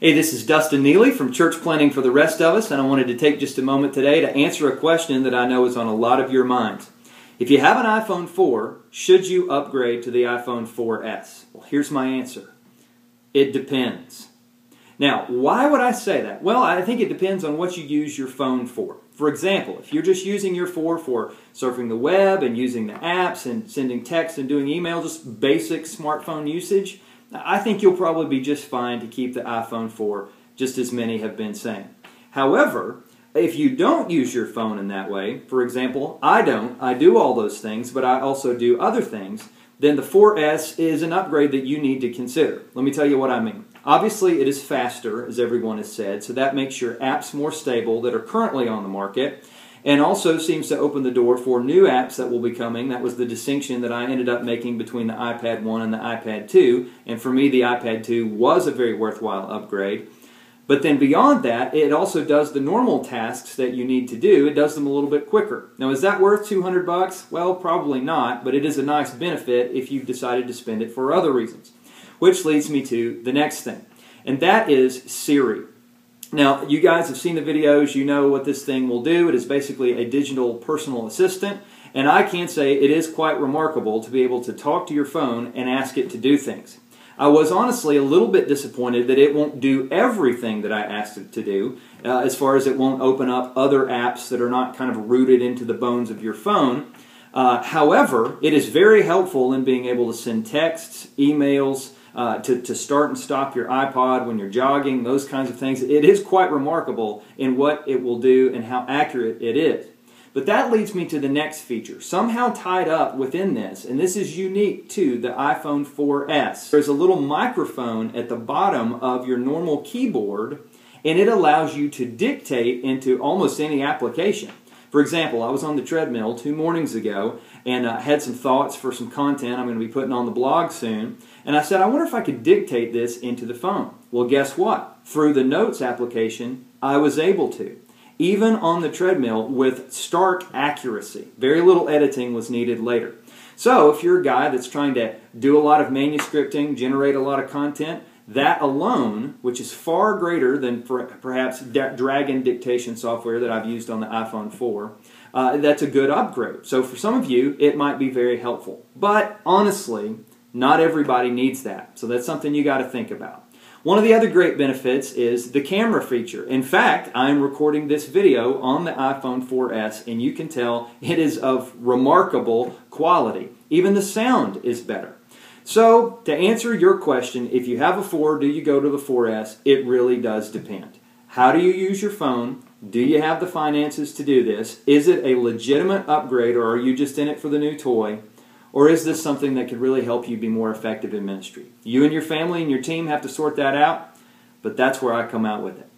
Hey, this is Dustin Neely from Church Planning for the Rest of Us, and I wanted to take just a moment today to answer a question that I know is on a lot of your minds. If you have an iPhone 4, should you upgrade to the iPhone 4S? Well, here's my answer. It depends. Now, why would I say that? Well, I think it depends on what you use your phone for. For example, if you're just using your 4 for surfing the web and using the apps and sending texts and doing email, just basic smartphone usage, I think you'll probably be just fine to keep the iPhone 4, just as many have been saying. However, if you don't use your phone in that way, for example, I do all those things, but I also do other things, then the 4S is an upgrade that you need to consider. Let me tell you what I mean. Obviously, it is faster, as everyone has said, so that makes your apps more stable that are currently on the market, and also seems to open the door for new apps that will be coming. That was the distinction that I ended up making between the iPad 1 and the iPad 2, and for me the iPad 2 was a very worthwhile upgrade. But then beyond that, it also does the normal tasks that you need to do. It does them a little bit quicker. Now, is that worth $200? Well, probably not, but it is a nice benefit if you've decided to spend it for other reasons. Which leads me to the next thing, and that is Siri. Now, you guys have seen the videos. You know what this thing will do. It is basically a digital personal assistant, and I can say it is quite remarkable to be able to talk to your phone and ask it to do things. I was honestly a little bit disappointed that it won't do everything that I asked it to do, as far as it won't open up other apps that are not kind of rooted into the bones of your phone. However, it is very helpful in being able to send texts, emails, to start and stop your iPod when you're jogging, those kinds of things. It is quite remarkable in what it will do and how accurate it is. But that leads me to the next feature, somehow tied up within this, and this is unique to the iPhone 4S. There's a little microphone at the bottom of your normal keyboard, and it allows you to dictate into almost any application. For example, I was on the treadmill 2 mornings ago and had some thoughts for some content I'm going to be putting on the blog soon. And I said, I wonder if I could dictate this into the phone. Well, guess what? Through the Notes application, I was able to. Even on the treadmill with stark accuracy. Very little editing was needed later. So if you're a guy that's trying to do a lot of manuscripting, generate a lot of content, that alone, which is far greater than perhaps Dragon dictation software that I've used on the iPhone 4, that's a good upgrade. So for some of you, it might be very helpful. But honestly, not everybody needs that. So that's something you got to think about. One of the other great benefits is the camera feature. In fact, I'm recording this video on the iPhone 4S, and you can tell it is of remarkable quality. Even the sound is better. So, to answer your question, if you have a 4, do you go to the 4S? It really does depend. How do you use your phone? Do you have the finances to do this? Is it a legitimate upgrade, or are you just in it for the new toy? Or is this something that could really help you be more effective in ministry? You and your family and your team have to sort that out, but that's where I come out with it.